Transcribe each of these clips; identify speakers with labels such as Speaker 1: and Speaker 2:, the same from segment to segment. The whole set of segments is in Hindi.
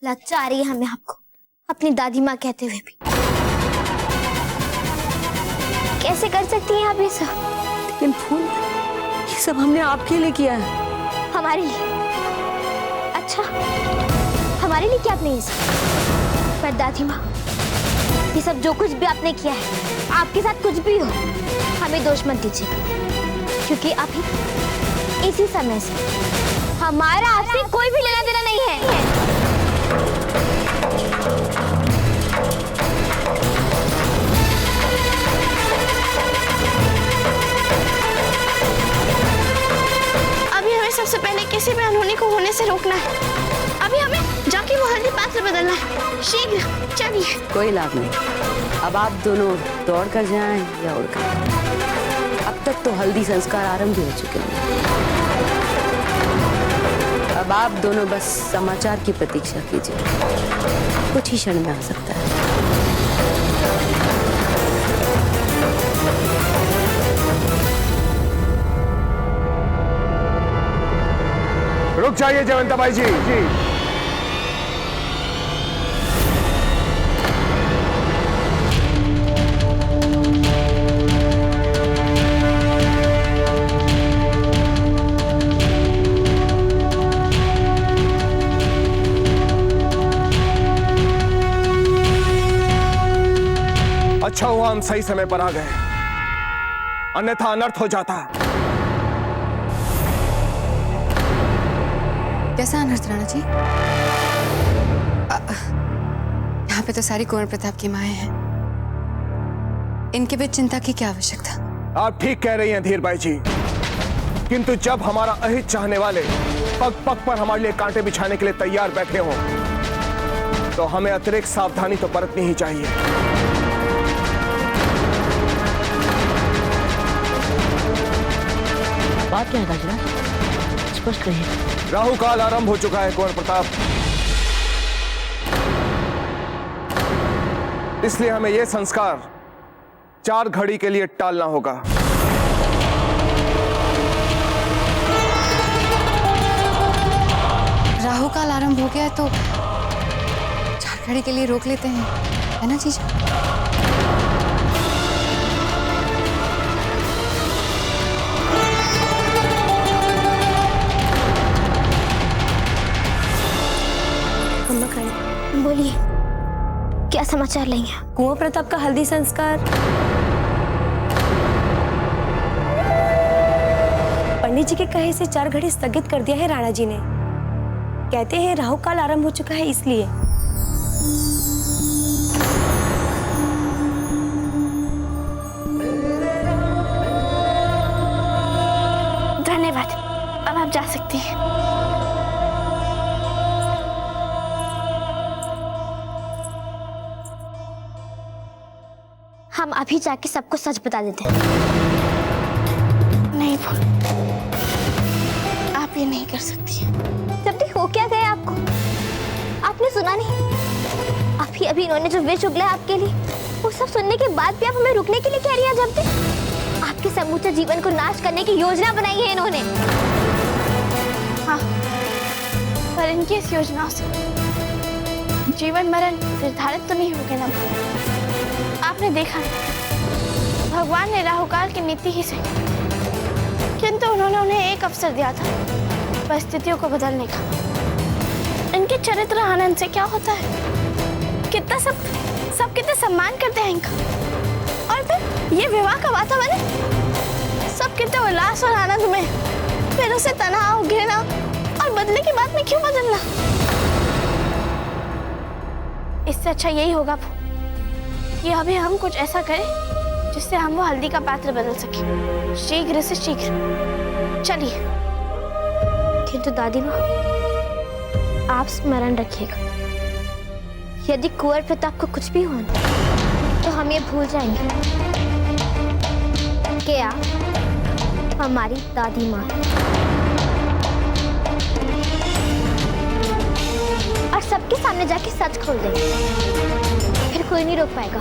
Speaker 1: लज्जा आ रही है हमें आपको अपनी दादी माँ कहते हुए भी। कैसे कर सकती हैं आप ये सब?
Speaker 2: लेकिन फूल, ये सब हमने आपके लिए किया है।
Speaker 1: हमारे लिए? अच्छा, हमारे लिए क्या आपने ये सब? पर दादी माँ, ये सब जो कुछ भी आपने किया है, आपके साथ कुछ भी हो, हमें दोष मत दीजिए, क्योंकि अभी इसी समय से हमारा आपसे कोई भी लेना देना नहीं है।
Speaker 3: अभी हमें सबसे पहले किसी भी अनहोनी को होने से रोकना है। अभी हमें जाके वो हल्दी पात्र बदलना है, शीघ्र चलिए।
Speaker 2: कोई लाभ नहीं, अब आप दोनों दौड़ कर जाएं या उड़कर। अब तक तो हल्दी संस्कार आरंभ हो चुके हैं। अब आप दोनों बस समाचार की प्रतीक्षा कीजिए, कुछ ही क्षण में आ सकता है।
Speaker 4: रुक जाइए जयवंताबाई जी। अच्छा हुआ हम सही समय पर आ गए, अन्यथा अनर्थ हो जाता।
Speaker 5: कैसा अनर्थ राणा जी? यहाँ पे तो सारी कुंवर प्रताप की माएं हैं, इनके बीच चिंता की क्या आवश्यकता?
Speaker 4: आप ठीक कह रही हैं धीरबाई जी, किंतु जब हमारा अहित चाहने वाले पग पग पर हमारे लिए कांटे बिछाने के लिए तैयार बैठे हों, तो हमें अतिरिक्त सावधानी तो बरतनी ही चाहिए।
Speaker 2: बात क्या है राजराज? स्पष्ट कहिए।
Speaker 4: राहु काल आरंभ हो चुका है कुंवर प्रताप, इसलिए हमें यह संस्कार 4 घड़ी के लिए टालना होगा।
Speaker 5: राहु काल आरंभ हो गया है तो 4 घड़ी के लिए रोक लेते हैं, है ना जीजा?
Speaker 1: बोलिए, क्या समाचार लेंगे?
Speaker 6: कुंवर प्रताप का हल्दी संस्कार पंडित जी के कहे से 4 घड़ी स्थगित कर दिया है राणा जी ने। कहते हैं राहु काल आरंभ हो चुका है इसलिए।
Speaker 3: धन्यवाद, अब आप जा सकती हैं।
Speaker 1: हम अभी जाके सबको सच बता देते हैं।
Speaker 3: नहीं फूल, आप ये नहीं कर सकती।
Speaker 1: जब तक हो क्या गया आपको? आपने सुना नहीं? अभी अभी इन्होंने जो विष उगला आपके लिए, वो सब सुनने के बाद भी आप हमें रुकने के लिए कह रही हैं? जब तक आपके समूचे जीवन को नाश करने की योजना बनाई है इन्होंने।
Speaker 3: हाँ, पर इनकी इस योजना से जीवन मरण निर्धारित तो नहीं हो गया ना? आपने देखा, भगवान ने राहुकाल की नीति ही सही, किंतु उन्होंने उन्हें एक अवसर दिया था परिस्थितियों को बदलने का। इनके चरित्र आनंद से क्या होता है? कितना सब कितने सम्मान करते हैं इनका, और फिर ये विवाह का वातावरण, सब कितने उल्लास और आनंद में, फिर उसे तनाव, घृणा और बदले की बात में क्यों बदलना? इससे अच्छा यही होगा कि अभी हम कुछ ऐसा करें जिससे हम वो हल्दी का पात्र बदल सके, शीघ्र से शीघ्र। चलिए।
Speaker 1: किंतु दादी माँ, आप स्मरण रखिएगा, यदि कुंवर प्रताप को कुछ भी हो तो हम ये भूल जाएंगे कि आप हमारी दादी माँ, और सबके सामने जाके सच खोल देंगे, फिर कोई नहीं रोक पाएगा।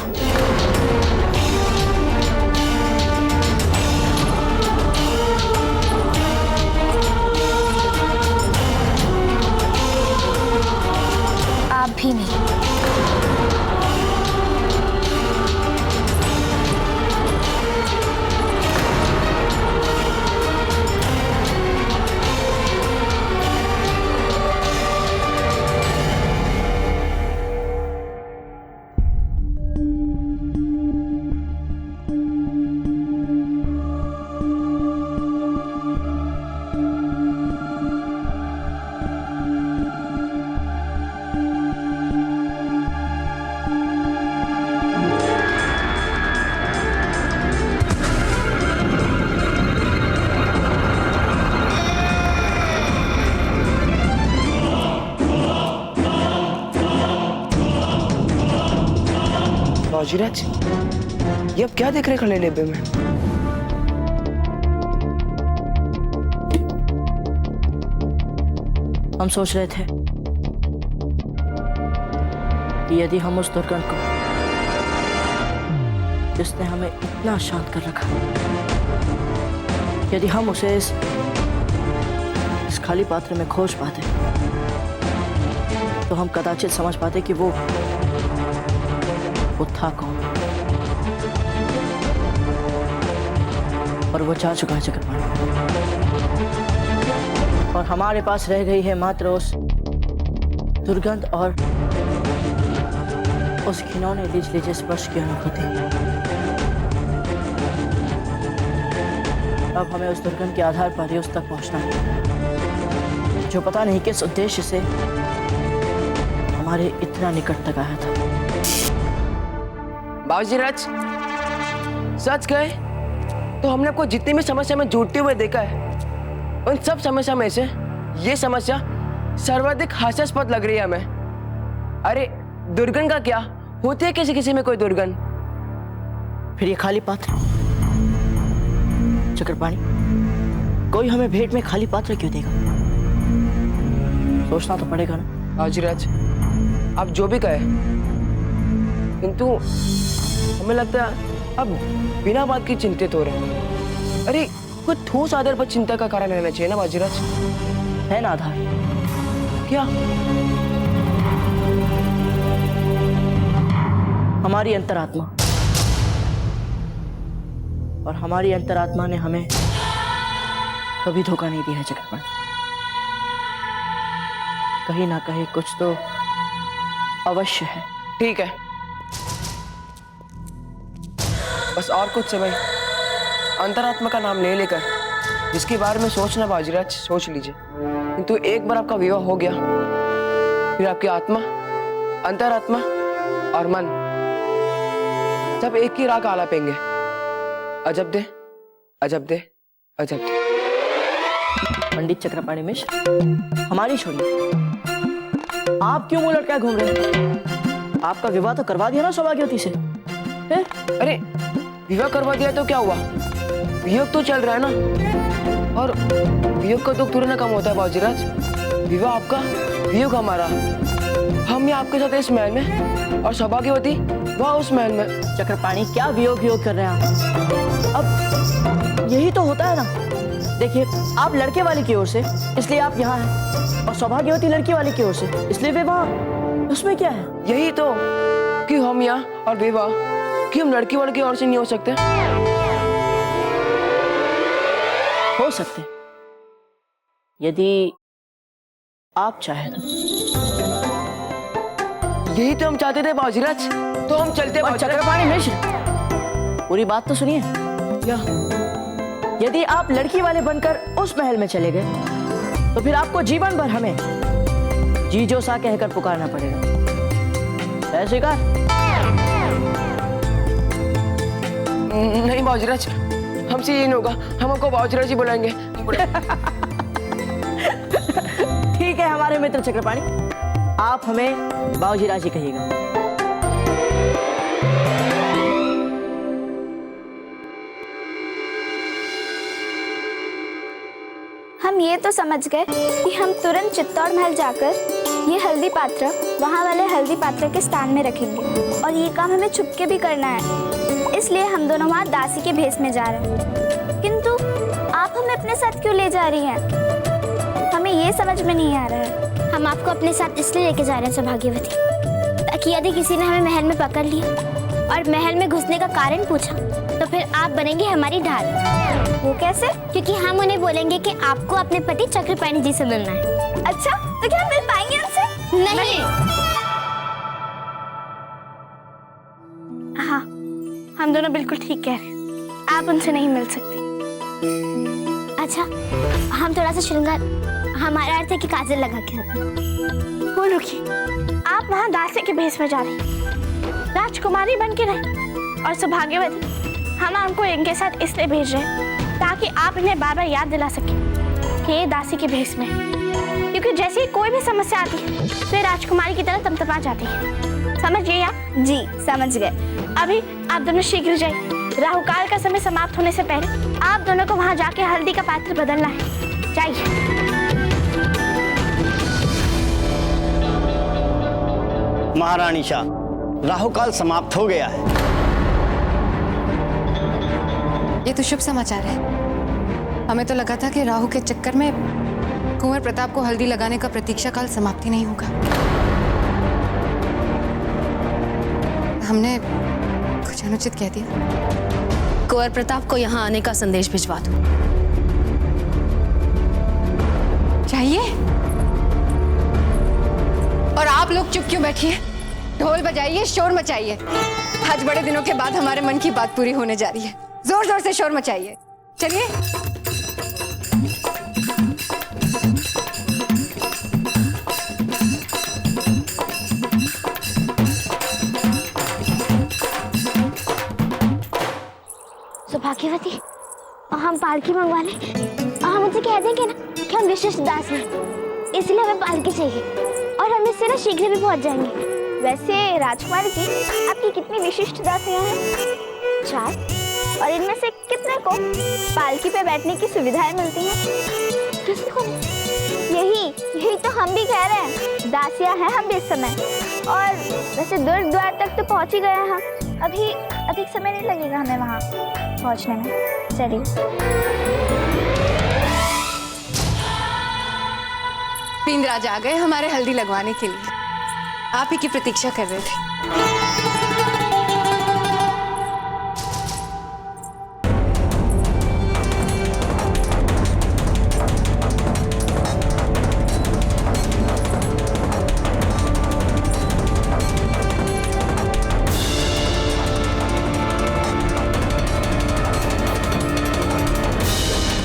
Speaker 7: बाजीराज, ये अब क्या देख रहे खड़े लेबे में?
Speaker 8: हम सोच रहे थे कि यदि हम उस दुर्गंध को, जिसने हमें इतना शांत कर रखा, यदि हम उसे इस खाली पात्र में खोज पाते तो हम कदाचित समझ पाते कि वो था कौन और वो जा चुका है चक्रपाणी, और हमारे पास रह गई है मात्र उस दुर्गंध और उस घिनौने लीजे स्पर्श की अनुभूति। अब हमें उस दुर्गंध के आधार पर ही उस तक पहुंचना है जो पता नहीं किस उद्देश्य से हमारे इतना निकट तक आया था।
Speaker 7: बाजीराज, सच कहे तो हमने आपको जितनी भी समस्या में जूटते हुए देखा है, उन सब समस्या में से ये समस्या सर्वाधिक हास्यास्पद लग रही है हमें। अरे दुर्गंध का क्या, होती है किसी किसी में कोई दुर्गंध।
Speaker 8: फिर ये खाली पात्र, चक्रपाणी, कोई हमें भेंट में खाली पात्र क्यों देगा? सोचना तो पड़ेगा ना।
Speaker 7: बाजीराज, आप जो भी कहे, किंतु हमें लगता है अब बिना बात की चिंतित हो रहे हैं। अरे कोई ठोस आधार पर चिंता का कारण रहना चाहिए ना बाजीराज।
Speaker 8: है ना आधार?
Speaker 7: क्या?
Speaker 8: हमारी अंतरात्मा, और हमारी अंतरात्मा ने हमें कभी धोखा नहीं दिया है चक्रपाणी। कहीं ना कहीं कुछ तो अवश्य है।
Speaker 7: ठीक है, बस और कुछ समय अंतरात्मा का नाम ले लेकर जिसके बारे में सोचना बाजीराज सोच लीजिए, किंतु एक बार आपका विवाह हो गया फिर आपकी आत्मा, अंतरात्मा और मन सब एक ही राह का आलापेंगे। अजब दे, अजब दे, अजब दे।
Speaker 8: पंडित चक्रपाणी मिश्र, हमारी छोड़िए, आप क्यों मुंह लटकाए घूम रहे हैं? आपका विवाह तो करवा दिया ना सौभाग्यवती से।
Speaker 7: अरे विवाह करवा दिया तो क्या हुआ, वियोग तो चल रहा है ना, और वियोग का दुख थोड़ा ना कम होता है बाजीराज। विवाह आपका, वियोग हमारा। हम यहाँ आपके साथ इस महल में और सौभाग्यवती वह उस महल में।
Speaker 8: चक्रपाणी, क्या वियोग योग कर रहे हैं आप? अब यही तो होता है ना। देखिए, आप लड़के वाले की ओर से इसलिए आप यहाँ हैं, और सौभाग्यवती लड़की वाले की ओर से इसलिए वे वहाँ। उसमें क्या है?
Speaker 7: यही तो कि हम यहाँ और विवाह कि हम लड़की वाले की ओर से नहीं हो सकते।
Speaker 8: हो सकते यदि आप चाहें तो।
Speaker 7: यही तो हम चाहते थे बाजीराज, तो हम चलते।
Speaker 8: और चक्रपाणी मिश्र, पूरी बात तो सुनिए।
Speaker 7: क्या?
Speaker 8: यदि आप लड़की वाले बनकर उस महल में चले गए तो फिर आपको जीवन भर हमें जीजो सा कहकर पुकारना पड़ेगा। है स्वीकार?
Speaker 7: नहीं बाजीराज, हमसे ये नहीं होगा, हम आपको बाजीराज ही बुलाएंगे।
Speaker 8: ठीक है हमारे मित्र चक्रपाणी, आप हमें बाबूजी जी कहिएगा।
Speaker 3: हम ये तो समझ गए कि हम तुरंत चित्तौड़ महल जाकर ये हल्दी पात्र वहाँ वाले हल्दी पात्र के स्थान में रखेंगे, और ये काम हमें छुपके भी करना है। इसलिए हम दोनों वहाँ दासी के भेष में जा रहे हैं। किंतु आप हमें अपने साथ क्यों ले जा रही हैं? हमें ये समझ में नहीं आ रहा है।
Speaker 1: हम आपको अपने साथ इसलिए लेके जा रहे हैं सौभाग्यवती, ताकि यदि किसी ने हमें महल में पकड़ लिया और महल में घुसने का कारण पूछा तो फिर आप बनेंगे हमारी ढाल।
Speaker 3: वो कैसे?
Speaker 1: क्योंकि हम उन्हें बोलेंगे कि आपको अपने पति चक्रपाणी जी से मिलना है।
Speaker 3: अच्छा, तो क्या हम मिल पाएंगे उनसे?
Speaker 1: नहीं।
Speaker 3: हाँ, हम दोनों बिल्कुल ठीक कह रहे हैं, आप उनसे नहीं मिल सकती।
Speaker 1: अच्छा, हम थोड़ा सा श्रृंगार, हमारा अर्थ है कि काजल लगा के आते हैं।
Speaker 3: वो रुकिए, आप वहाँ दासी के भेष में जा रही हैं, राजकुमारी बन के नहीं। और सौभाग्यवती, हम आपको इनके साथ इसलिए भेज रहे हैं ताकि आप इन्हें बार बार याद दिला सकें कि ये दासी के भेष में है। क्योंकि जैसे ही कोई भी समस्या आती है तो ये राजकुमारी की तरह तमतमा जाती है। समझ गए आप? जी समझ गए। अभी आप दोनों शीघ्र जाइए, राहु काल का समय समाप्त होने से पहले आप दोनों को वहां जाके हल्दी का पात्र बदलना है। जाइए।
Speaker 9: महारानी शाह, राहु काल समाप्त हो गया है।
Speaker 5: ये तो शुभ समाचार है। हमें तो लगा था कि राहु के चक्कर में कुंवर प्रताप को हल्दी लगाने का प्रतीक्षा काल समाप्ति नहीं होगा। हमने कुछ अनुचित कह दिया।
Speaker 2: कुंवर प्रताप को यहाँ आने का संदेश भिजवा दो।
Speaker 5: चाहिए? और आप लोग चुप क्यों बैठी हैं? ढोल बजाइए, शोर मचाइए। आज बड़े दिनों के बाद हमारे मन की बात पूरी होने जा रही है। जोर जोर से शोर मचाइए। चलिए।
Speaker 1: सौभाग्यवती, हम पालकी मंगवा लें। हम मुझे कह देंगे ना कि हम विशिष्ट दास हैं, इसलिए हमें पालकी चाहिए और हम इससे ना शीघ्र भी पहुंच जाएंगे। वैसे राजकुमारी जी, आपकी कितनी विशिष्ट दासियां हैं? 4। और इनमें से कितने को पालकी पे बैठने की सुविधाएं मिलती हैं? किसी को नहीं। यही तो हम भी कह रहे हैं, दासियां हैं हम भी इस समय। और वैसे दूर द्वार तक तो पहुंच ही गए हैं हम। अभी अधिक समय नहीं लगेगा हमें वहां पहुंचने में। चलिए।
Speaker 5: पिंदराज आ गए हमारे हल्दी लगवाने के लिए। आप ही की प्रतीक्षा कर रहे थे।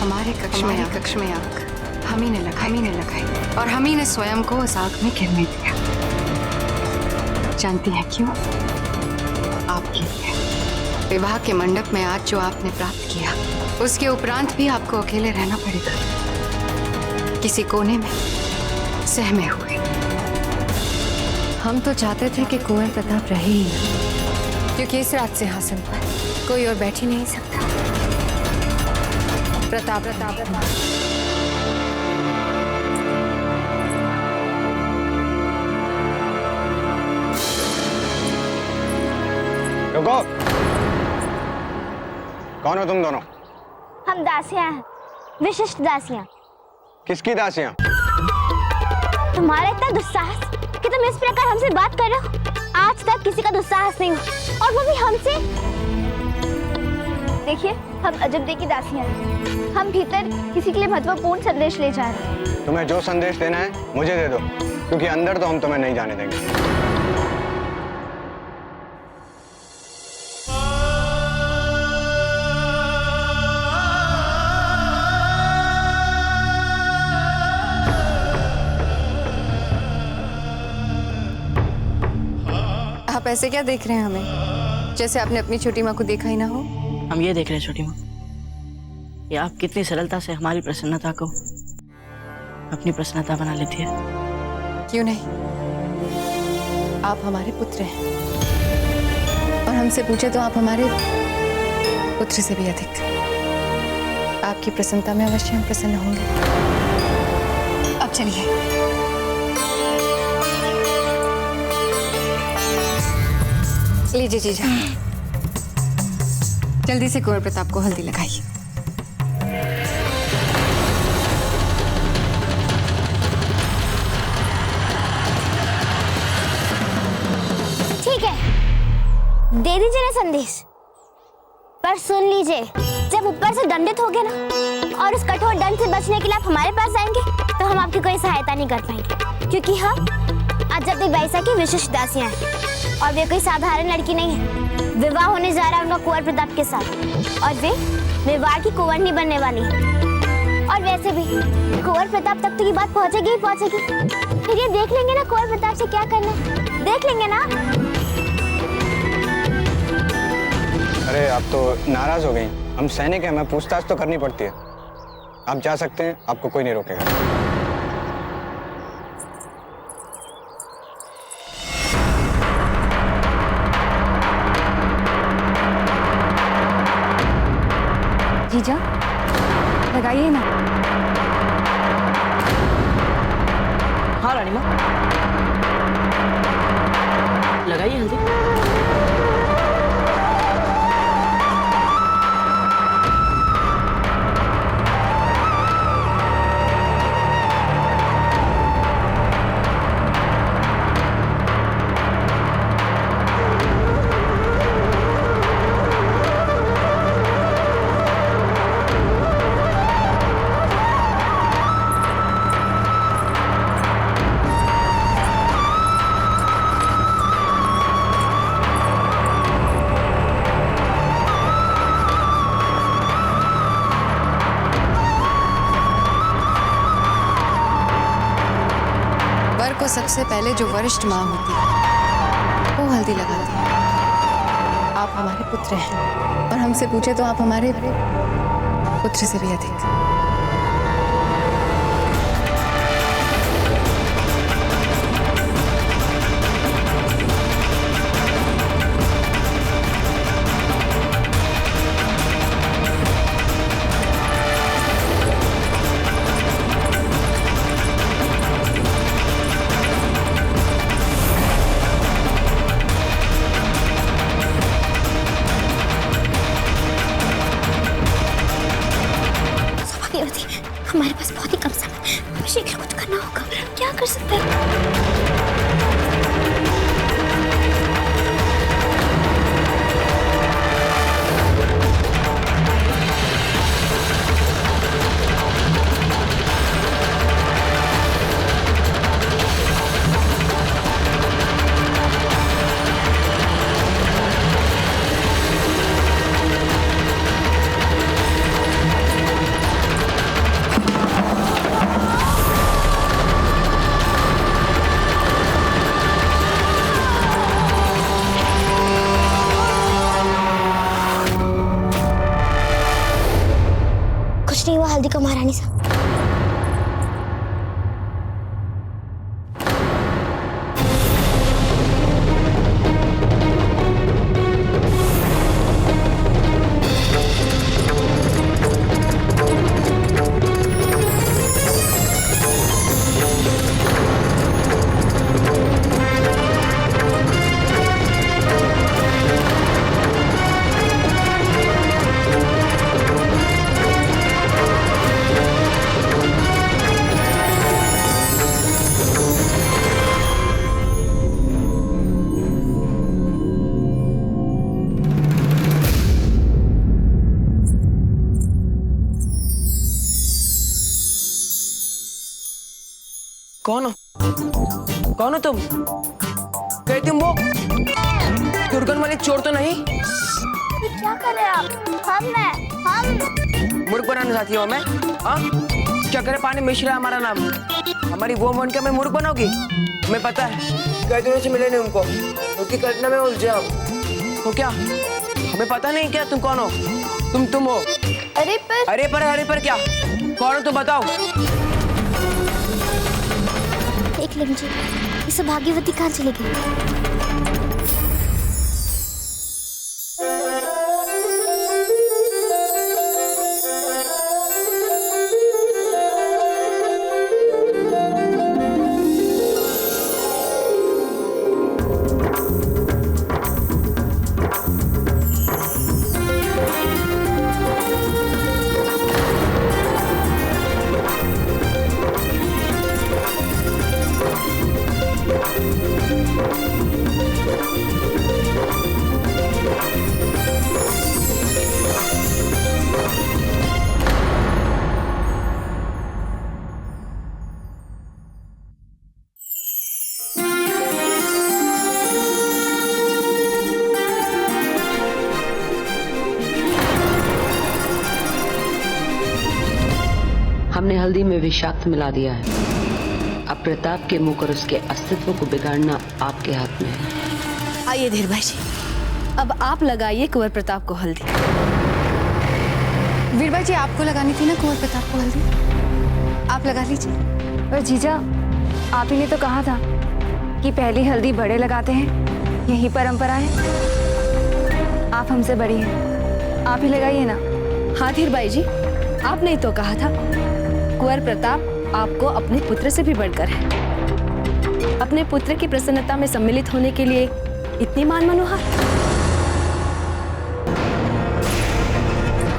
Speaker 5: हमारे कक्ष में आग हम ही ने लगाई और हम ही ने स्वयं को उस आग में गिरने दिया। जानती हैं क्यों? आपके लिए। विवाह के मंडप में आज जो आपने प्राप्त किया, उसके उपरांत भी आपको अकेले रहना पड़ेगा, किसी कोने में सहमे हुए। हम तो चाहते थे कि कुंवर प्रताप रहे ही ना, क्योंकि इस राज सिंहासन पर कोई और बैठ ही नहीं सकता। प्रताप
Speaker 10: रुको। कौन हो तुम दोनों?
Speaker 1: हम दासियां हैं, विशिष्ट दासियां।
Speaker 10: किसकी दासियां?
Speaker 1: तुम्हारा इतना दुस्साहस कि तुम इस प्रकार हमसे बात कर रहे हो। आज तक किसी का दुस्साहस नहीं हुआ, और वो भी हमसे। देखिए, हम अजब की दासियां हैं। हम भीतर किसी के लिए महत्वपूर्ण संदेश ले जा रहे हैं।
Speaker 10: तुम्हें जो संदेश देना है मुझे दे दो, क्योंकि अंदर तो हम तुम्हें नहीं जाने देंगे।
Speaker 5: आप ऐसे क्या देख रहे हैं हमें, जैसे आपने अपनी छोटी माँ को देखा ही ना हो?
Speaker 8: हम ये देख रहे हैं छोटी माँ, ये आप कितनी सरलता से हमारी प्रसन्नता को अपनी प्रसन्नता बना लेती है।
Speaker 5: क्यों नहीं, आप हमारे पुत्र हैं, और हमसे पूछे तो आप हमारे पुत्र से भी अधिक। आपकी प्रसन्नता में अवश्य हम प्रसन्न होंगे। अब चलिए। लीजिए जीजा, जल्दी से कुंवर प्रताप को हल्दी लगाइए।
Speaker 1: ठीक है, दे दीजिए ना संदेश। पर सुन लीजिए, जब ऊपर से दंडित हो गए ना, और उस कठोर दंड से बचने के लिए आप हमारे पास आएंगे, तो हम आपकी कोई सहायता नहीं कर पाएंगे, क्योंकि हम अजब बैसा की विशिष्ट दासियां हैं, और वे कोई साधारण लड़की नहीं है। विवाह होने जा रहा है उनका कुंवर प्रताप के साथ, और वे विवाह की कुंवर नहीं बनने वाली। और वैसे भी कुंवर प्रताप तक तो ये बात पहुंचेगी ही पहुंचेगी। फिर ये देख लेंगे ना कुंवर प्रताप से क्या करना है, देख लेंगे ना।
Speaker 10: अरे आप तो नाराज हो गई। हम सैनिक हैं, हमें पूछताछ तो करनी पड़ती है। आप जा सकते हैं, आपको कोई नहीं रोकेगा।
Speaker 8: रानी माँ, लगाइए हल्दी।
Speaker 5: को सबसे पहले जो वरिष्ठ माँ होती है वो हल्दी लगाती है। आप हमारे पुत्र हैं और हमसे पूछे तो आप हमारे पुत्र से भी अधिक।
Speaker 1: हमारे पास बहुत ही कम समय, हमें शीघ्र कुछ करना होगा। क्या कर सकते हैं? कुछ नहीं हुआ हल्दी को महारानी साहब।
Speaker 7: कौन हो? कौन हो तुम? कहीं तुम वो दुर्गन वाले चोर तो नहीं?
Speaker 3: ये क्या कर रहे हैं आप? हम
Speaker 7: मूर्ख बनाना चाहती हो मैं? हाँ? क्या करे पानी मिश्रा हमारा नाम, हमारी वो मन के मैं मूर्ख बनाओगी? हमें पता है कई दिनों से मिले नहीं उनको, उनकी कल्पना में उलझे हम। तो क्या हमें पता नहीं क्या तुम कौन हो? तुम हो? अरे पर क्या कौन हो तुम बताओ?
Speaker 1: देख लीजिए ये सब भाग्यवती कहाँ चली गई?
Speaker 2: हमने हल्दी में विषाक्त मिला दिया है। अब प्रताप के मुख और उसके अस्तित्व को बिगाड़ना आपके हाथ में है।
Speaker 6: आइए धीर भाई जी, अब आप लगाइए कुंवर प्रताप को हल्दी।
Speaker 5: वीर भाई जी आपको लगानी थी ना कुंवर प्रताप को हल्दी, आप लगा लीजिए।
Speaker 6: पर जीजा आप ही ने तो कहा था कि पहली हल्दी बड़े लगाते हैं, यही परंपरा है। आप हमसे बड़ी हैं, आप ही लगाइए ना। हाँ धीर भाई जी, आपने तो कहा था कुंवर प्रताप आपको अपने पुत्र से भी बढ़कर है।
Speaker 5: अपने पुत्र की प्रसन्नता में सम्मिलित होने के लिए इतनी मान मनोहर।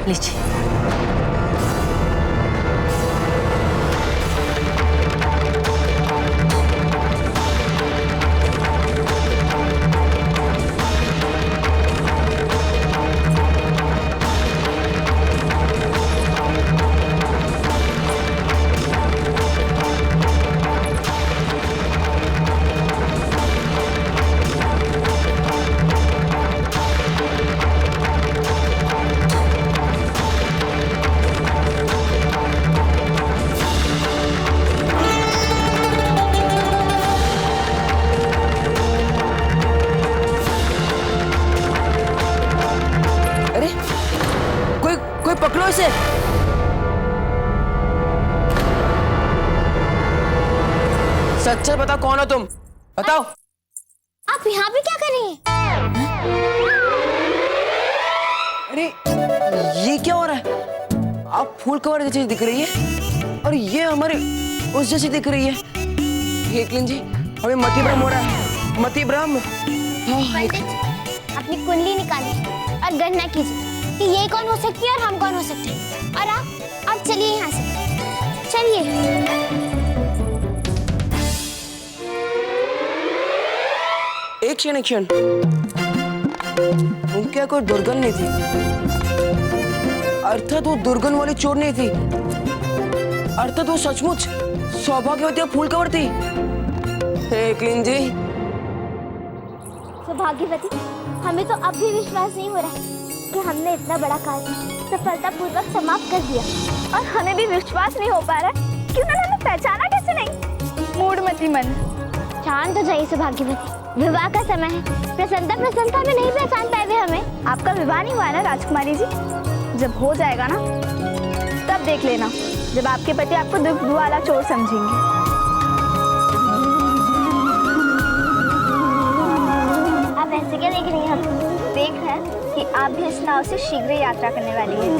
Speaker 5: लीजिए।
Speaker 7: पकड़ो इसे। सच सच बताओ, कौन हो तुम? बताओ।
Speaker 1: आप यहाँ पे क्या कर रही हैं?
Speaker 7: अरे ये क्या हो रहा है? आप फूल कवर जैसी दिख रही है और ये हमारे उस जैसी दिख रही है। हेकलिन जी, हमें मति भ्रम हो रहा है, मति भ्रम।
Speaker 1: पंडित जी, अपनी कुंडली निकालिए और गणना कीजिए कि ये कौन हो सकती है और हम कौन हो सकते हैं। और आप चलिए यहाँ से, चलिए।
Speaker 7: एक क्षण, क्या कोई दुर्गन नहीं थी? अर्थात वो दुर्गन वाली चोर नहीं थी, अर्थात वो सचमुच सौभाग्यवती फूल कवर थी। हेकलिन जी,
Speaker 1: सौभाग्यवती, हमें तो अब भी विश्वास नहीं हो रहा है कि हमने इतना बड़ा कार्य सफलतापूर्वक समाप्त कर दिया, और हमें भी विश्वास नहीं हो पा रहा है कि उन्होंने हमें पहचाना कैसे नहीं।
Speaker 3: मूढ़मती मन,
Speaker 1: शांत हो जाइए सौभाग्यवती, विवाह का समय है। प्रसन्नता में नहीं पहचान पाए वे हमें।
Speaker 3: आपका विवाह नहीं हुआ ना राजकुमारी जी? जब हो जाएगा ना तब देख लेना, जब आपके पति आपको दुख वाला चोर समझेंगे।
Speaker 1: आप ऐसे क्या देख रही हैं? हम देख रहे हैं कि आप भी इस नाव से शीघ्र यात्रा करने वाली हैं।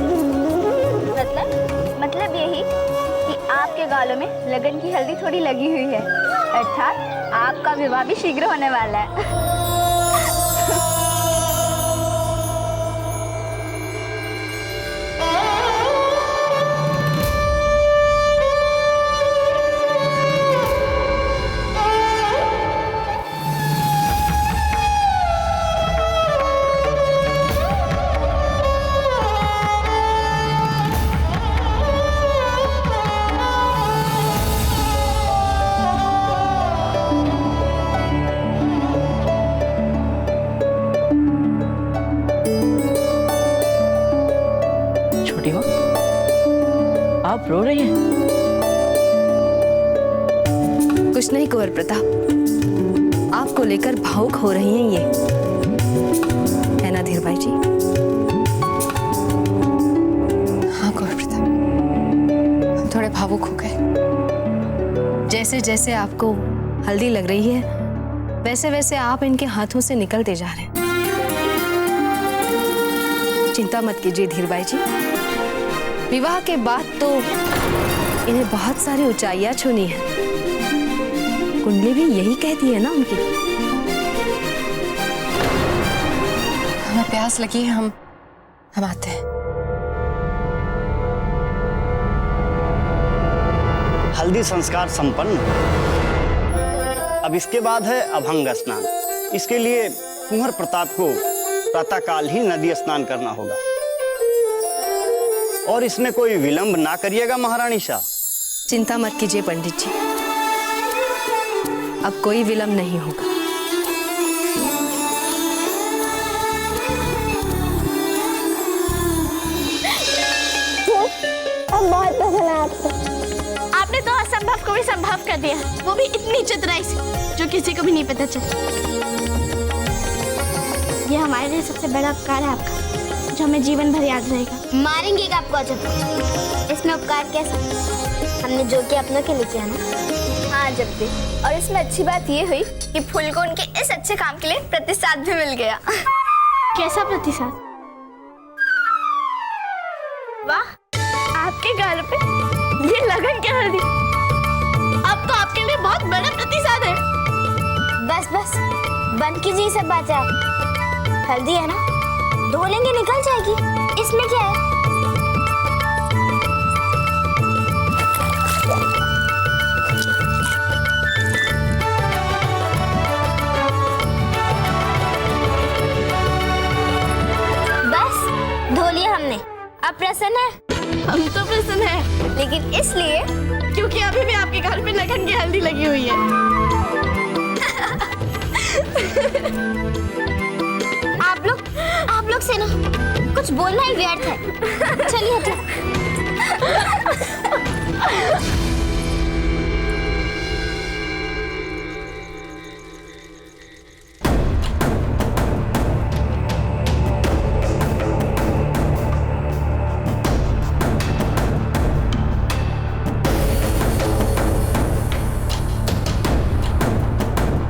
Speaker 1: मतलब यही कि आपके गालों में लगन की हल्दी थोड़ी लगी हुई है, अर्थात आपका विवाह भी शीघ्र होने वाला है।
Speaker 8: आप रो रही हैं?
Speaker 5: कुछ नहीं कुंवर प्रताप, आपको लेकर भावुक हो रही हैं ये, है ना धीर भाई जी?
Speaker 6: हाँ कुंवर प्रताप, हम थोड़े भावुक हो गए।
Speaker 5: जैसे जैसे आपको हल्दी लग रही है वैसे वैसे आप इनके हाथों से निकलते जा रहे हैं। चिंता मत कीजिए धीर भाई जी, विवाह के बाद तो इन्हें बहुत सारी ऊंचाइयां छूनी है। कुंडली भी यही कहती है ना उनकी।
Speaker 6: हमें प्यास लगी है, हम आते हैं।
Speaker 9: हल्दी संस्कार संपन्न। अब इसके बाद है अभंग स्नान। इसके लिए कुंवर प्रताप को प्रातःकाल ही नदी स्नान करना होगा, और इसमें कोई विलंब ना करिएगा महारानी शाह।
Speaker 5: चिंता मत कीजिए पंडित जी, अब कोई विलंब नहीं होगा।
Speaker 1: हम बहुत पसंद है आपसे।
Speaker 3: आपने तो असंभव को भी संभव कर दिया, वो भी इतनी चतुराई से जो किसी को भी नहीं पता चला। ये हमारे लिए सबसे बड़ा उपकार है आपका, जो हमें जीवन भर याद रहेगा।
Speaker 1: मारेंगे क्या आपको जब? इसमें उपकार कैसा? हमने जो किया अपनों के लिए किया ना।
Speaker 3: हाँ जब भी, और इसमें अच्छी बात ये हुई कि फूल को उनके इस अच्छे काम के लिए प्रतिसाद भी मिल गया। कैसा प्रतिसाद? वाह, आपके गालों पे ये लगन की हल्दी, अब तो आपके लिए बहुत बड़ा प्रतिसाद है।
Speaker 1: बस बस बंद कीजिए सब बातें आप। हल्दी है ना, धो लेंगे निकल जाएगी, इसमें क्या है। बस धो लिया हमने, अब प्रसन्न है।
Speaker 3: हम तो प्रसन्न है,
Speaker 1: लेकिन इसलिए
Speaker 3: क्योंकि अभी भी आपके घर पे लगन की हल्दी लगी हुई है।
Speaker 1: आप लोग से ना कुछ बोलना ही व्यर्थ है। चलिए हटो।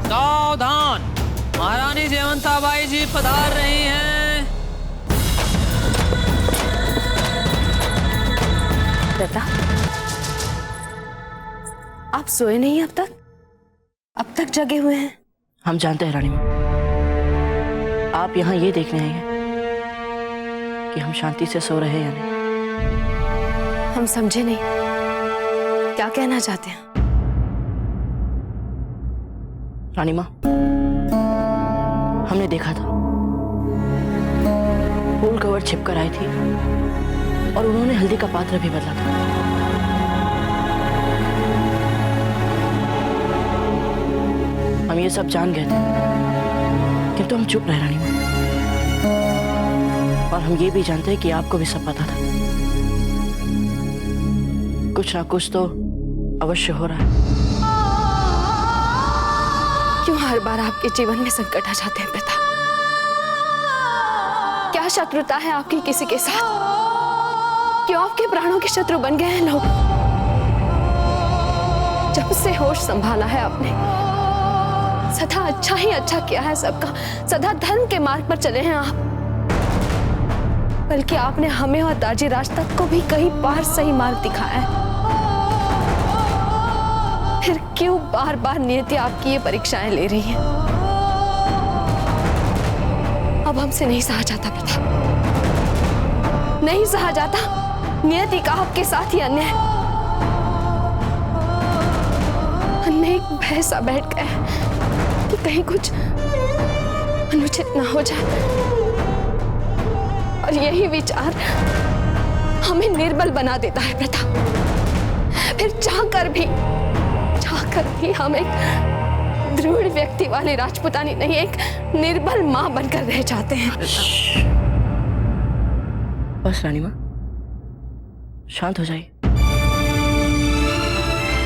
Speaker 11: सावधान, महारानी जयवंताबाई जी पधार रही हैं।
Speaker 2: लता, आप सोए नहीं अब तक जगे हुए हैं।
Speaker 8: हम जानते हैं रानी माँ, आप यहाँ ये देखने आई हैं कि हम शांति से सो रहे हैं या नहीं।
Speaker 2: हम समझे नहीं, क्या कहना चाहते हैं?
Speaker 8: रानी माँ, हमने देखा था फूल कवर छिपकर आई थी और उन्होंने हल्दी का पात्र भी बदला था। हम ये सब जान गए थे, किंतु हम चुप रहे रानी माँ। और हम ये भी जानते हैं कि आपको भी सब पता था। कुछ ना कुछ तो अवश्य हो रहा है।
Speaker 5: क्यों हर बार आपके जीवन में संकट आ जाते हैं पिता? क्या शत्रुता है आपकी किसी के साथ? क्यों आपके प्राणों के शत्रु बन गए हैं लोग? जब से होश संभाला है आपने, सदा अच्छा ही अच्छा किया है सबका, सदा धर्म के मार्ग पर चले हैं आप। बल्कि आपने हमें और दाजी राजतक को भी कई बार सही मार्ग दिखाया है। फिर क्यों बार बार नियति आपकी ये परीक्षाएं ले रही है? अब हमसे नहीं सहा जाता पिता, नहीं सहा जाता। नियति का आपके साथ ही अन्याय एक भय सा बैठ गया है कि कहीं कुछ अनुचित ना हो जाए, और यही विचार हमें निर्बल बना देता है प्रताप। फिर चाहकर भी हम एक दृढ़ व्यक्ति वाली राजपुतानी नहीं, एक निर्बल मां बनकर रह जाते हैं।
Speaker 8: बस रानी माँ, शांत हो जाइए।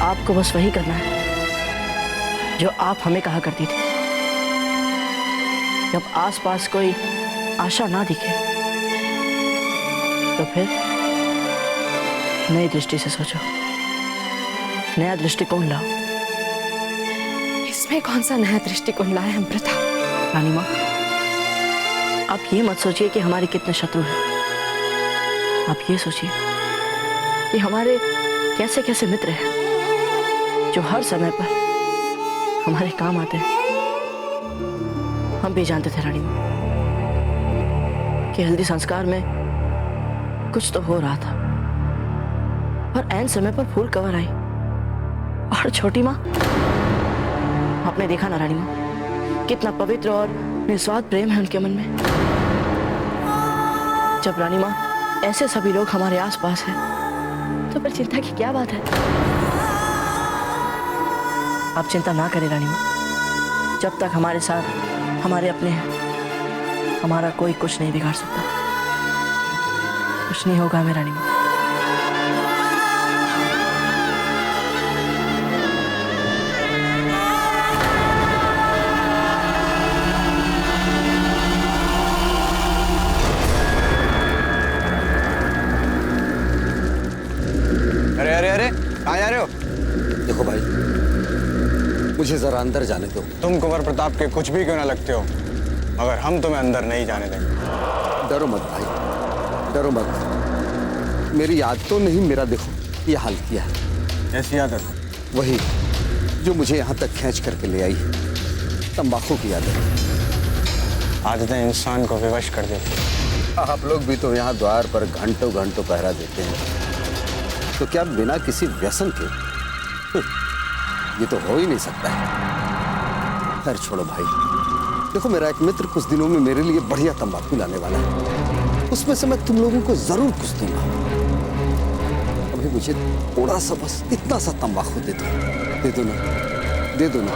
Speaker 8: आपको बस वही करना है जो आप हमें कहा करती थी। जब आसपास कोई आशा ना दिखे तो फिर नई दृष्टि से सोचो, नया दृष्टिकोण लाओ।
Speaker 5: इसमें कौन सा नया दृष्टिकोण लाए हम प्रताप?
Speaker 8: रानी माँ, आप ये मत सोचिए कि हमारे कितने शत्रु हैं। आप ये सोचिए कि हमारे कैसे कैसे मित्र हैं जो हर समय पर हमारे काम आते हैं। हम भी जानते थे रानी माँ कि हल्दी संस्कार में कुछ तो हो रहा था, पर ऐन समय पर फूल कवर आई। और छोटी माँ, आपने देखा ना रानी माँ, कितना पवित्र और निस्वार्थ प्रेम है उनके मन में। जब रानी माँ ऐसे सभी लोग हमारे आसपास हैं, तो फिर चिंता की क्या बात है? आप चिंता ना करें रानी माँ, जब तक हमारे साथ हमारे अपने हैं, हमारा कोई कुछ नहीं बिगाड़ सकता। कुछ नहीं होगा हमें रानी माँ।
Speaker 10: अरे अरे अरे, कहाँ जा रहे हो?
Speaker 12: देखो भाई, मुझे जरा अंदर जाने दो।
Speaker 10: तुम कुंवर प्रताप के कुछ भी क्यों ना लगते हो, मगर हम तुम्हें अंदर नहीं जाने देंगे।
Speaker 12: डरो मत भाई, डरो मत। मेरी आदत तो नहीं, मेरा देखो ये हाल किया है।
Speaker 10: ऐसी आदत?
Speaker 12: वही जो मुझे यहाँ तक खींच करके ले आई है। तंबाकू की आदत।
Speaker 10: आदतें इंसान को विवश कर देती।
Speaker 12: आप लोग भी तो यहाँ द्वार पर घंटों घंटों पहरा देते हैं, तो क्या बिना किसी व्यसन के? ये तो हो ही नहीं सकता है। खैर छोड़ो भाई, देखो मेरा एक मित्र कुछ दिनों में मेरे लिए बढ़िया तंबाकू लाने वाला है, उसमें से मैं तुम लोगों को जरूर कुछ दूंगा। अभी मुझे थोड़ा सा, बस इतना सा तंबाकू दे दो ना, दे दो ना।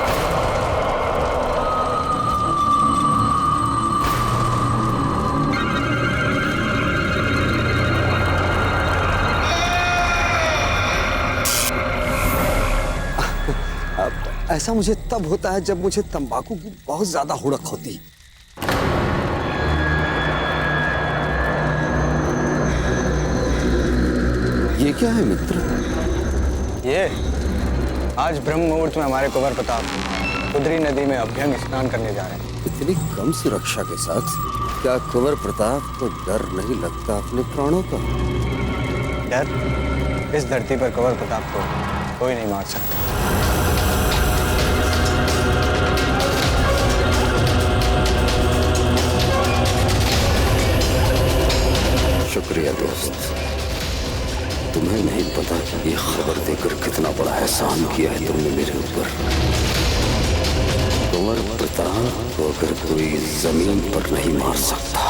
Speaker 12: ऐसा मुझे तब होता है जब मुझे तंबाकू की बहुत ज्यादा हुड़क होती है। ये क्या है मित्र?
Speaker 10: ये आज ब्रह्म मुहूर्त में हमारे कुंवर प्रताप कुदरी नदी में अभ्यंग स्नान करने जा रहे हैं।
Speaker 12: इतनी कम सुरक्षा के साथ क्या कुंवर प्रताप को डर नहीं लगता अपने प्राणों का?
Speaker 10: डर? इस धरती पर कुंवर प्रताप को कोई नहीं मार सकता।
Speaker 12: शुक्रिया दोस्त, तुम्हें नहीं पता कि ये खबर देकर कितना बड़ा एहसान किया है तुमने मेरे ऊपर। कुंवर प्रताप को अगर कोई जमीन पर नहीं मार सकता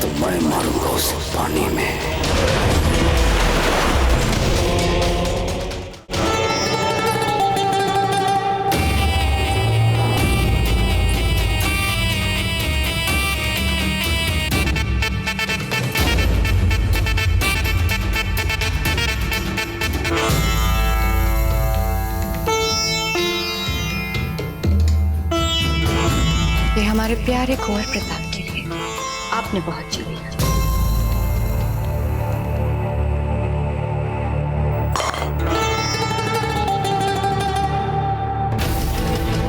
Speaker 12: तो मैं मारूंगा उसे पानी में।
Speaker 5: हमारे प्यारे कुंवर प्रताप के लिए आपने बहुत जी लिया।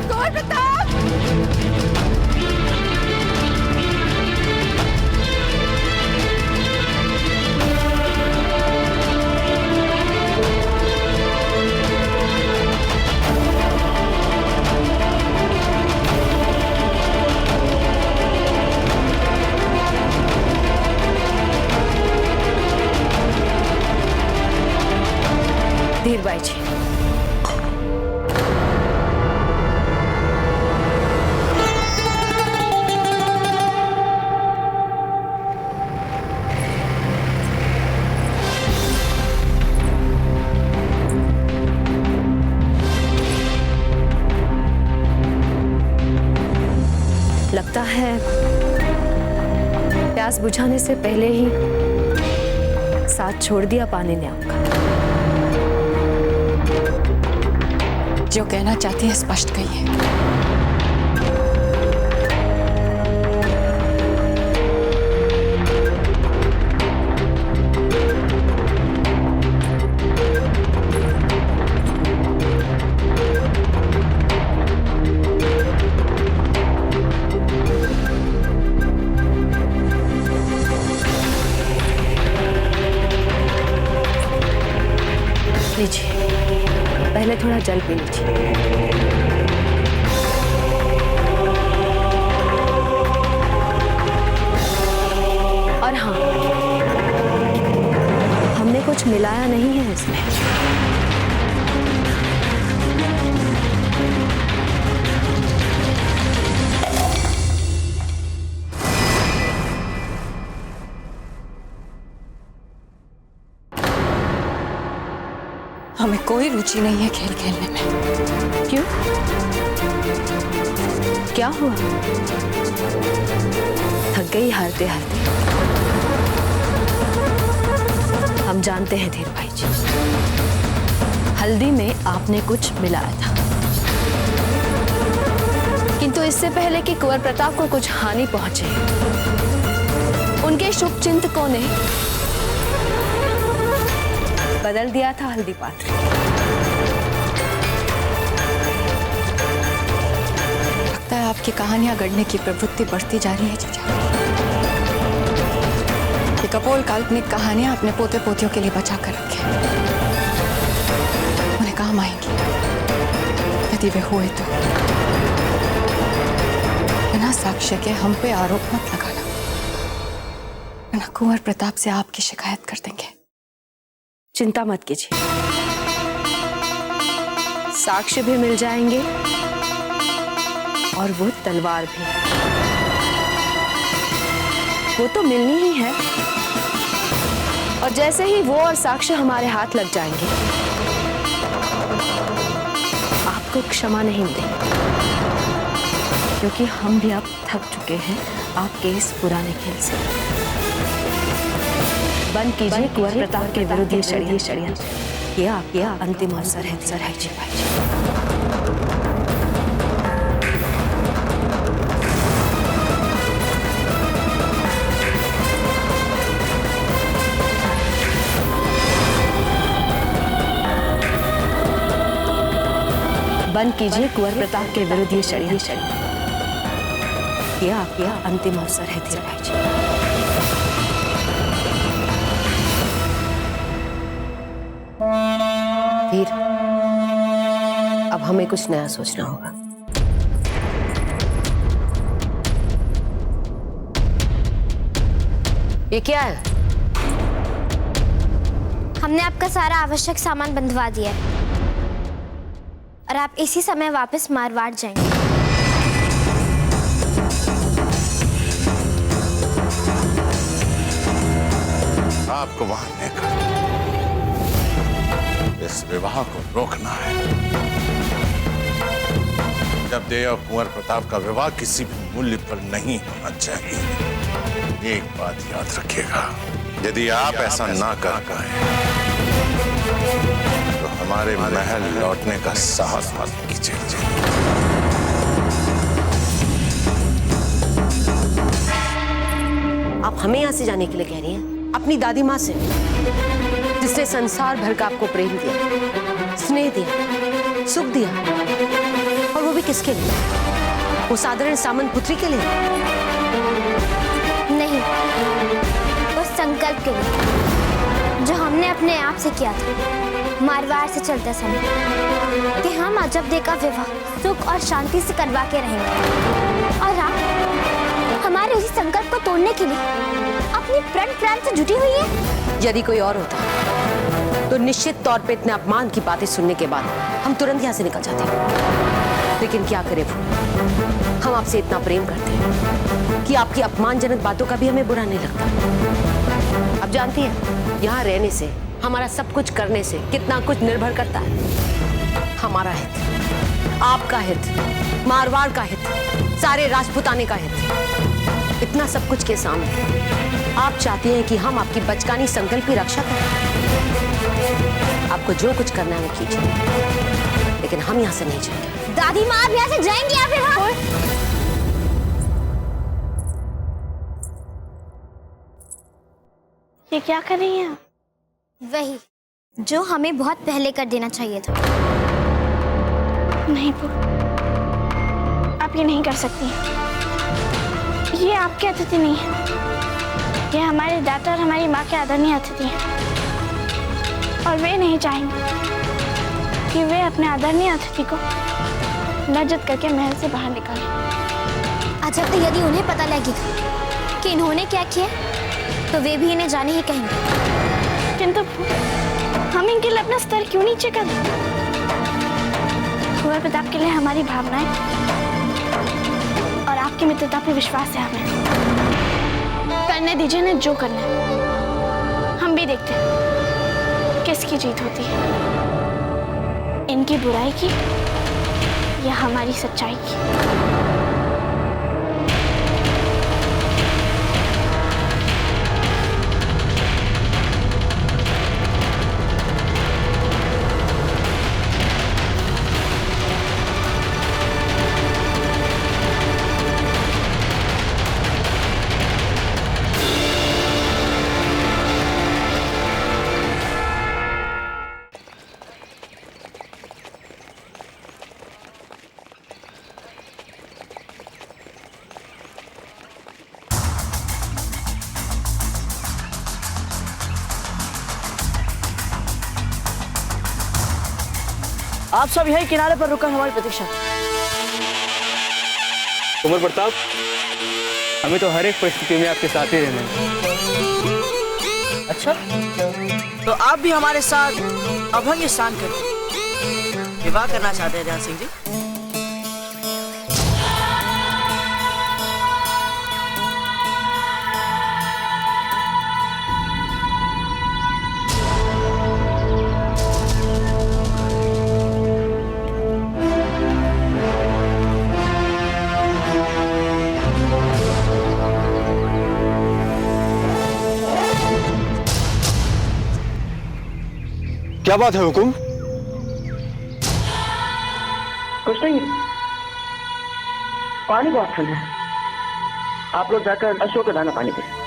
Speaker 5: कुंवर प्रताप!
Speaker 6: धीरबाई जी,
Speaker 13: लगता है प्यास बुझाने से पहले ही साथ छोड़ दिया पानी ने आपका।
Speaker 5: जो कहना चाहती है स्पष्ट कहिए।
Speaker 13: लीजिए, पहले थोड़ा जल पी लीजिए। और हाँ, हमने कुछ मिलाया नहीं है इसमें।
Speaker 5: हमें कोई रुचि नहीं है खेल खेलने में।
Speaker 13: क्यों? क्या हुआ? थक गई हारते हारते? हम जानते हैं धीरबाई जी, हल्दी में आपने कुछ मिलाया था, किंतु इससे पहले कि कुंवर प्रताप को कुछ हानि पहुंचे, उनके शुभ चिंतकों ने बदल दिया था हल्दी पात्र।
Speaker 5: लगता है आपकी कहानियां गढ़ने की प्रवृत्ति बढ़ती जा रही है जीजा। ये कपोल काल्पनिक कहानियां अपने पोते पोतियों के लिए बचा कर रखें, उन्हें काम आएंगी यदि वे हुए तो। बिना साक्ष्य के हम पे आरोप मत लगाना, वरना कुंवर प्रताप से आपकी शिकायत कर देंगे।
Speaker 2: चिंता मत कीजिए, साक्ष्य भी मिल जाएंगे और वो तलवार भी। वो तो मिलनी ही है, और जैसे ही वो और साक्ष्य हमारे हाथ लग जाएंगे, आपको क्षमा नहीं मिलेगी, क्योंकि हम भी अब थक चुके हैं आपके इस पुराने खेल से। बंद कीजिए कुंवर प्रताप के विरुद्ध ये षड्यंत्र। ये आपका अंतिम अवसर है भाई जी। बंद कीजिए कुंवर प्रताप के विरुद्ध ये षड्यंत्र। ये आपका अंतिम अवसर है भाई जी। धीर, अब हमें कुछ नया सोचना होगा। ये क्या है?
Speaker 1: हमने आपका सारा आवश्यक सामान बंधवा दिया है और आप इसी समय वापस मारवाड़ जाएंगे।
Speaker 14: आपको वहां लेकर इस विवाह को रोकना है। जब देव और कुंवर प्रताप का विवाह किसी भी मूल्य पर नहीं होना चाहिए। एक बात याद रखिएगा, यदि आप ऐसा ना कर पाए तो हमारे महल लौटने का साहस मत कीजिए।
Speaker 2: आप हमें यहां से जाने के लिए कह रही हैं? अपनी दादी माँ से, जिसने संसार भर का आपको प्रेम दिया, स्नेह दिया, सुख दिया, और वो भी किसके लिए? वो साधारण सामंत पुत्री के लिए
Speaker 1: नहीं, वो संकल्प के लिए जो हमने अपने आप से किया था मारवाड़ से चलते समय, कि हम अजब का विवाह सुख और शांति से करवा के रहेंगे। और आप हमारे उसी संकल्प को तोड़ने के लिए अपनी प्रण प्राण से जुटी हुई है।
Speaker 2: यदि कोई और होता तो निश्चित तौर पे इतने अपमान की बातें सुनने के बाद हम तुरंत यहाँ से निकल जाते। लेकिन क्या करें, हम आपसे इतना प्रेम करते हैं कि आपकी अपमानजनक बातों का भी हमें बुरा नहीं लगता। अब जानती हैं, यहाँ रहने से, हमारा सब कुछ करने से कितना कुछ निर्भर करता है। हमारा हित, आपका हित, मारवाड़ का हित, सारे राजपूताने का हित, इतना सब कुछ के सामने आप चाहती हैं कि हम आपकी बचकानी संकल्प की रक्षा करें। आपको जो कुछ करना है वो कीजिए, लेकिन हम यहाँ से नहीं जाएंगे।
Speaker 1: दादी माँ, आप यहाँ से जाएंगी या फिर हम?
Speaker 3: ये क्या कर रही हैं?
Speaker 1: वही जो हमें बहुत पहले कर देना चाहिए था।
Speaker 3: नहीं पुआ, आप ये नहीं कर सकती। ये आपके अतिथि नहीं है, ये हमारे दादा और हमारी माँ के आदरणीय अतिथि हैं, और वे नहीं चाहेंगे कि वे अपने आदरणीय अतिथि को लज्जित करके महल से बाहर निकालें।
Speaker 1: अच्छा, तो यदि उन्हें पता लगेगा कि इन्होंने क्या किया तो वे भी इन्हें जाने ही कहेंगे।
Speaker 3: किंतु हम इनके लिए अपना स्तर क्यों नीचे करें? कुंवर प्रताप के लिए हमारी भावनाएं और आपकी मित्रता पे विश्वास है हमें। करने दीजिए ना जो करना है, हम भी देखते हैं किसकी जीत होती है, इनकी बुराई की या हमारी सच्चाई की।
Speaker 8: आप सब यही किनारे पर रुककर हमारी प्रतीक्षा।
Speaker 15: कुंवर प्रताप, हमें तो हर एक परिस्थिति में आपके साथ ही रहना है।
Speaker 8: अच्छा, तो आप भी हमारे साथ अभंग स्नान कर विवाह करना चाहते हैं ध्यान सिंह जी?
Speaker 10: क्या बात है हुकुम?
Speaker 8: कुछ नहीं, पानी बहुत ठंडा है, आप लोग जाकर अशोक का दाना पानी पिए।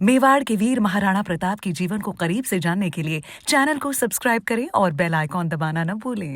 Speaker 16: मेवाड़ के वीर महाराणा प्रताप के जीवन को करीब से जानने के लिए चैनल को सब्सक्राइब करें और बेल आइकॉन दबाना न भूलें।